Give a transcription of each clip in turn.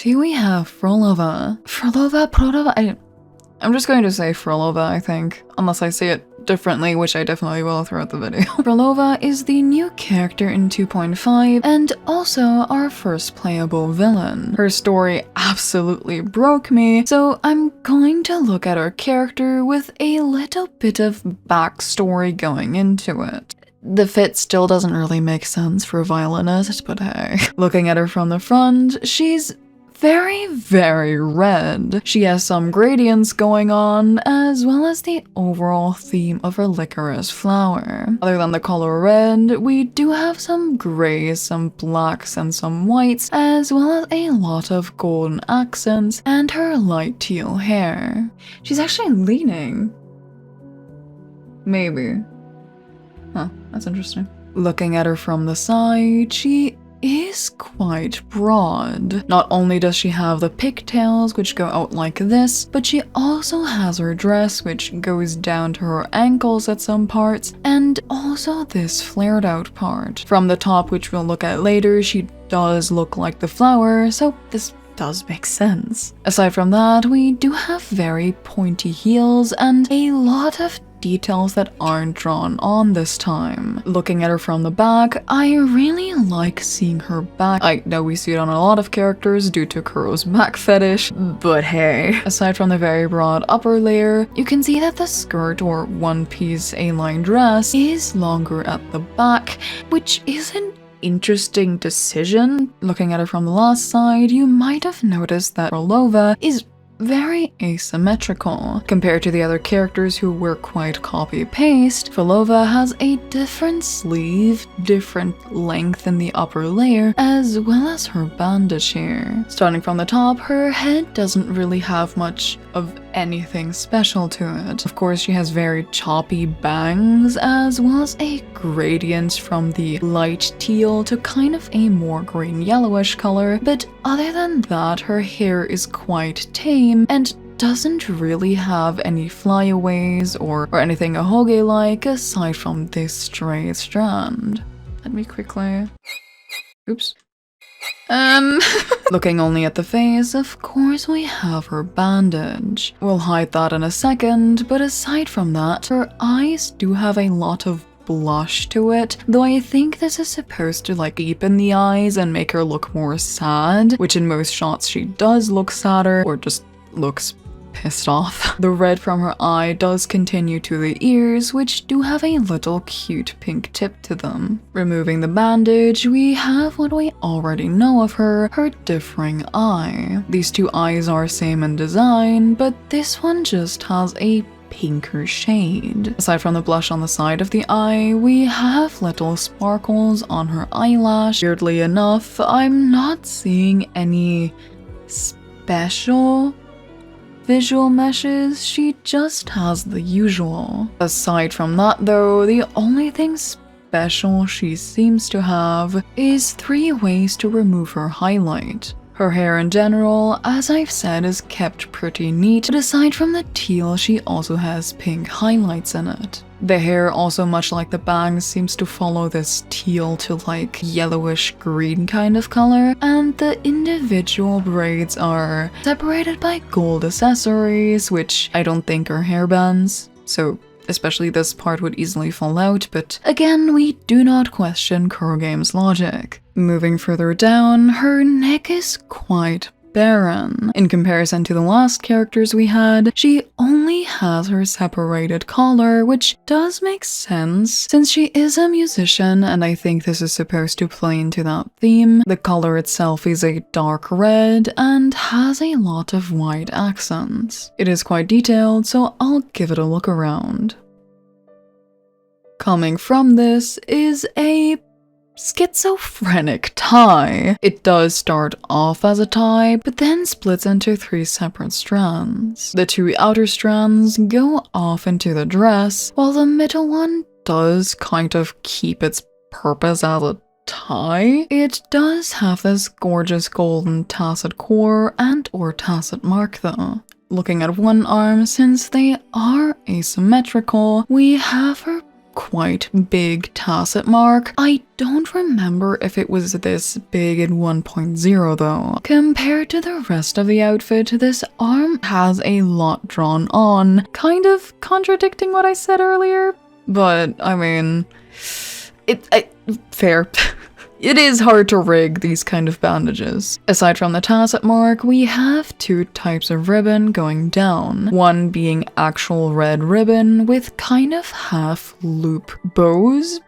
here we have Phrolova. Phrolova? I'm just going to say Phrolova, I think, unless I say it differently, which I definitely will throughout the video. Phrolova is the new character in 2.5 and also our first playable villain. Her story absolutely broke me, so I'm going to look at her character with a little bit of backstory going into it. The fit still doesn't really make sense for a violinist, but hey. Looking at her from the front, she's very, very red. She has some gradients going on, as well as the overall theme of her licorice flower. Other than the color red, we do have some grays, some blacks, and some whites, as well as a lot of golden accents and her light teal hair. She's actually leaning. Maybe. Huh, that's interesting. Looking at her from the side, she is quite broad. Not only does she have the pigtails, which go out like this, but she also has her dress, which goes down to her ankles at some parts, and also this flared out part. From the top, which we'll look at later, she does look like the flower, so this does make sense. Aside from that, we do have very pointy heels and a lot of details that aren't drawn on this time. Looking at her from the back, I really like seeing her back. I know we see it on a lot of characters due to Kuro's back fetish, but hey. Aside from the very broad upper layer, you can see that the skirt or one-piece A-line dress is longer at the back, which is an interesting decision. Looking at her from the last side, you might have noticed that Phrolova is very asymmetrical. Compared to the other characters who were quite copy-paste, Phrolova has a different sleeve, different length in the upper layer, as well as her bandage here. Starting from the top, her head doesn't really have much of anything special to it. Of course, she has very choppy bangs, as well as a gradient from the light teal to kind of a more green yellowish color, but other than that, her hair is quite tame and doesn't really have any flyaways or anything ahoge-like aside from this straight strand. Let me quickly... Oops. Looking only at the face, of course we have her bandage. We'll hide that in a second, but aside from that, her eyes do have a lot of blush to it, though I think this is supposed to like deepen the eyes and make her look more sad, which in most shots she does look sadder or just looks pissed off. The red from her eye does continue to the ears, which do have a little cute pink tip to them. Removing the bandage, we have what we already know of her differing eye. These two eyes are same in design, but this one just has a pinker shade. Aside from the blush on the side of the eye, we have little sparkles on her eyelash. Weirdly enough, I'm not seeing any special visual meshes, she just has the usual. Aside from that though, the only thing special she seems to have is 3 ways to remove her highlight. Her hair in general, as I've said, is kept pretty neat, but aside from the teal, she also has pink highlights in it. The hair, also much like the bangs, seems to follow this teal to like yellowish green kind of color, and the individual braids are separated by gold accessories, which I don't think are hairbands, so especially this part would easily fall out, but again, we do not question KuroGames' logic. Moving further down, her neck is quite barren. In comparison to the last characters we had, she only has her separated collar, which does make sense since she is a musician and I think this is supposed to play into that theme. The color itself is a dark red and has a lot of white accents. It is quite detailed, so I'll give it a look around. Coming from this is a schizophrenic tie. It does start off as a tie, but then splits into 3 separate strands. The 2 outer strands go off into the dress, while the middle one does kind of keep its purpose as a tie. It does have this gorgeous golden tacet core and or tacet mark though. Looking at one arm, since they are asymmetrical, we have her quite big tacet mark. I don't remember if it was this big in 1.0 though. Compared to the rest of the outfit, this arm has a lot drawn on, kind of contradicting what I said earlier, but I mean, fair. It is hard to rig these kind of bandages. Aside from the tacet mark, we have two types of ribbon going down. One being actual red ribbon with kind of half loop bows,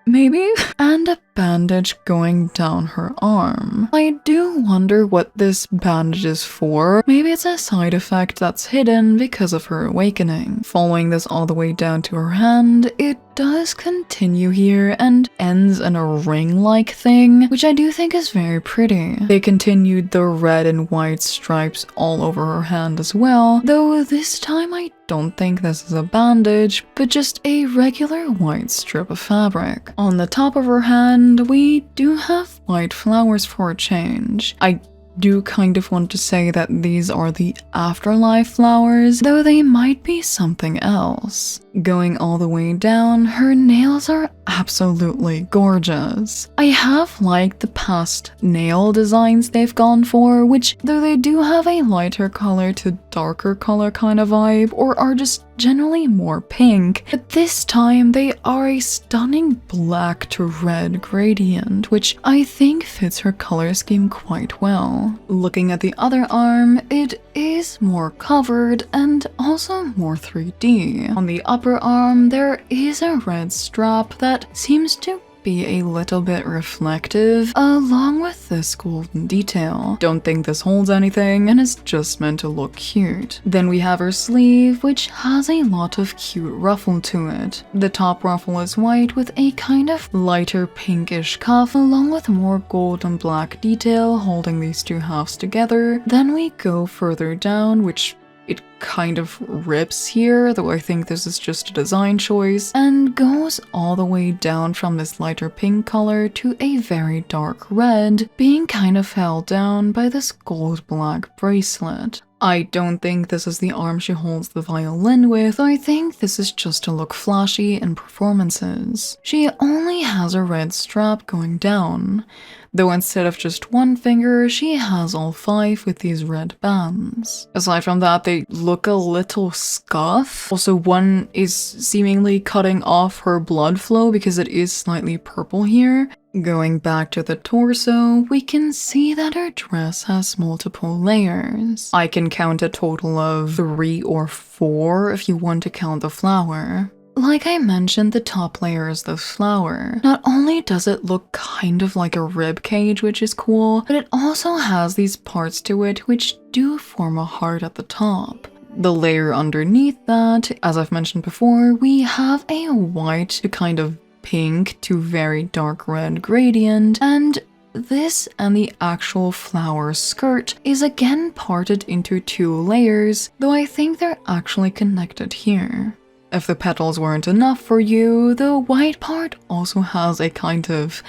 maybe? And a bandage going down her arm. I do wonder what this bandage is for. Maybe it's a side effect that's hidden because of her awakening. Following this all the way down to her hand, it does continue here and ends in a ring-like thing, which I do think is very pretty. They continued the red and white stripes all over her hand as well, though this time I don't think this is a bandage, but just a regular white strip of fabric. On the top of her hand, we do have white flowers for a change. I do kind of want to say that these are the afterlife flowers, though they might be something else. Going all the way down, her nails are absolutely gorgeous. I have liked the past nail designs they've gone for, which, though they do have a lighter color to darker color kind of vibe, or are just generally more pink, but this time they are a stunning black to red gradient, which I think fits her color scheme quite well. Looking at the other arm, it is more covered and also more 3D. On the upper arm, there is a red strap that seems to be a little bit reflective, along with this golden detail. Don't think this holds anything and is just meant to look cute. Then we have her sleeve, which has a lot of cute ruffle to it. The top ruffle is white with a kind of lighter pinkish cuff, along with more gold and black detail holding these two halves together. Then we go further down, which it kind of rips here, though I think this is just a design choice, and goes all the way down from this lighter pink color to a very dark red, being kind of held down by this gold-black bracelet. I don't think this is the arm she holds the violin with, I think this is just to look flashy in performances. She only has a red strap going down, though instead of just one finger, she has all 5 with these red bands. Aside from that, they look a little scuffed. Also, one is seemingly cutting off her blood flow because it is slightly purple here. Going back to the torso, we can see that her dress has multiple layers. I can count a total of 3 or 4 if you want to count the flower. Like I mentioned, the top layer is the flower. Not only does it look kind of like a rib cage, which is cool, but it also has these parts to it which do form a heart at the top. The layer underneath that, as I've mentioned before, we have a white to kind of pink to very dark red gradient, and this and the actual flower skirt is again parted into 2 layers, though I think they're actually connected here. If the petals weren't enough for you, the white part also has a kind of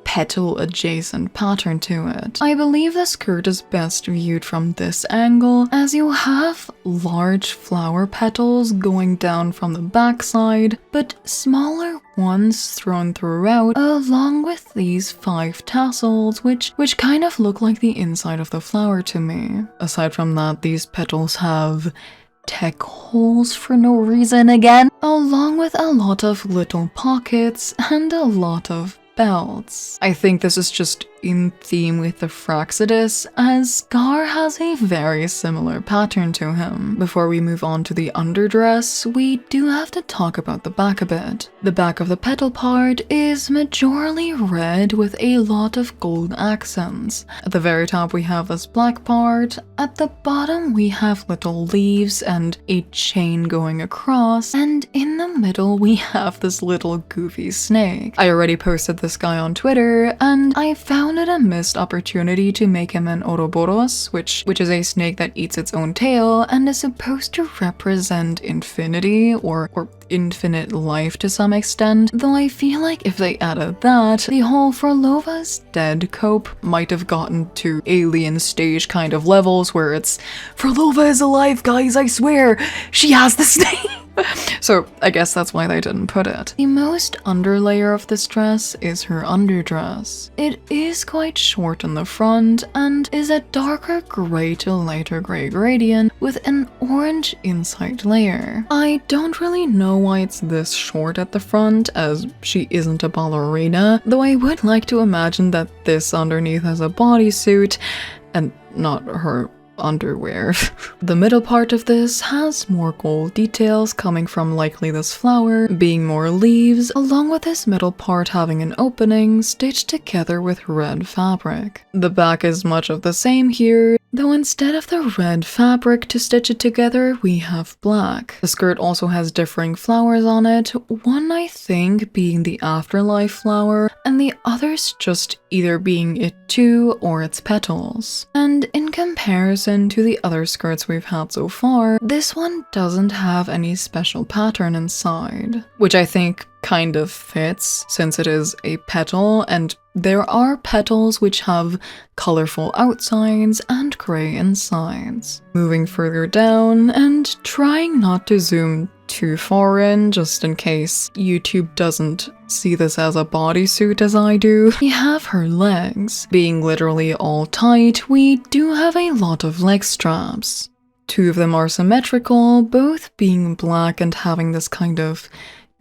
petal adjacent pattern to it. I believe the skirt is best viewed from this angle, as you have large flower petals going down from the backside, but smaller ones thrown throughout, along with these 5 tassels, which kind of look like the inside of the flower to me. Aside from that, these petals have tech holes for no reason again, along with a lot of little pockets and a lot of belts. I think this is just in theme with the Fraxidus, as Scar has a very similar pattern to him. Before we move on to the underdress, we do have to talk about the back a bit. The back of the petal part is majorly red with a lot of gold accents. At the very top we have this black part, at the bottom we have little leaves and a chain going across, and in the middle we have this little goofy snake. I already posted this guy on Twitter, and I found it a missed opportunity to make him an Ouroboros, which is a snake that eats its own tail and is supposed to represent infinity or infinite life to some extent, though I feel like if they added that, the whole Phrolova's dead cope might have gotten to alien stage kind of levels where it's Phrolova is alive, guys, I swear, she has the snake. So I guess that's why they didn't put it. The most underlayer of this dress is her underdress. It is quite short in the front and is a darker gray to lighter gray gradient with an orange inside layer. I don't really know why it's this short at the front, as she isn't a ballerina, though I would like to imagine that this underneath has a bodysuit and not her underwear. The middle part of this has more gold details coming from likely this flower being more leaves, along with this middle part having an opening stitched together with red fabric. The back is much of the same here, though instead of the red fabric to stitch it together, we have black. The skirt also has differing flowers on it, one I think being the afterlife flower, and the others just either being it too or its petals. And in comparison to the other skirts we've had so far, this one doesn't have any special pattern inside, which I think kind of fits since it is a petal, and there are petals which have colorful outsides and gray insides. Moving further down and trying not to zoom too far in just in case YouTube doesn't see this as a bodysuit as I do. We have her legs. Being literally all tight, we do have a lot of leg straps. Two of them are symmetrical, both being black and having this kind of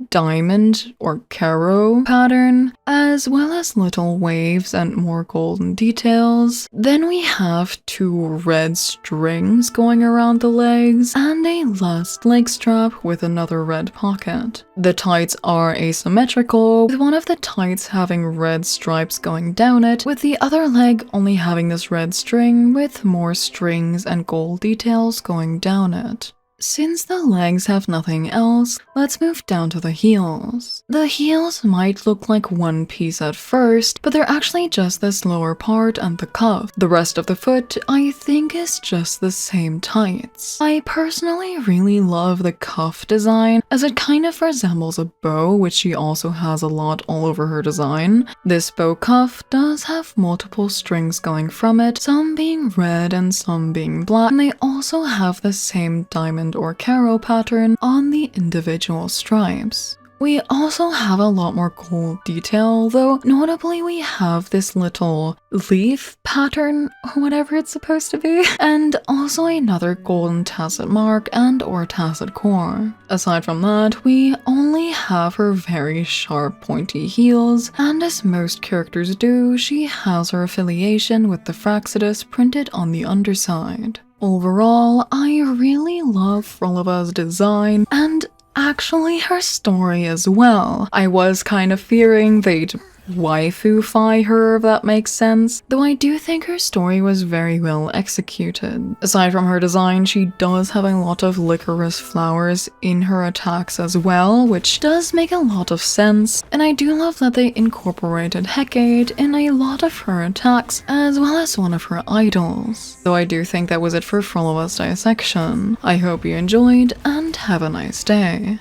diamond or caro pattern, as well as little waves and more golden details. Then we have two red strings going around the legs and a last leg strap with another red pocket. The tights are asymmetrical, with one of the tights having red stripes going down it, with the other leg only having this red string with more strings and gold details going down it. Since the legs have nothing else, let's move down to the heels. The heels might look like one piece at first, but they're actually just this lower part and the cuff. The rest of the foot, I think, is just the same tights. I personally really love the cuff design, as it kind of resembles a bow, which she also has a lot all over her design. This bow cuff does have multiple strings going from it, some being red and some being black, and they also have the same diamond or caro pattern on the individual stripes. We also have a lot more gold detail, though notably we have this little leaf pattern or whatever it's supposed to be, and also another golden tacet mark and or tacet core. Aside from that, we only have her very sharp pointy heels, and as most characters do, she has her affiliation with the Fractsidus printed on the underside. Overall, I really love Phrolova's design and actually her story as well. I was kind of fearing they'd waifu-fy her, if that makes sense, though I do think her story was very well executed. Aside from her design, she does have a lot of licorice flowers in her attacks as well, which does make a lot of sense, and I do love that they incorporated Hecate in a lot of her attacks, as well as one of her idols. Though I do think that was it for Phrolova's dissection. I hope you enjoyed, and have a nice day.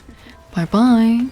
Bye bye.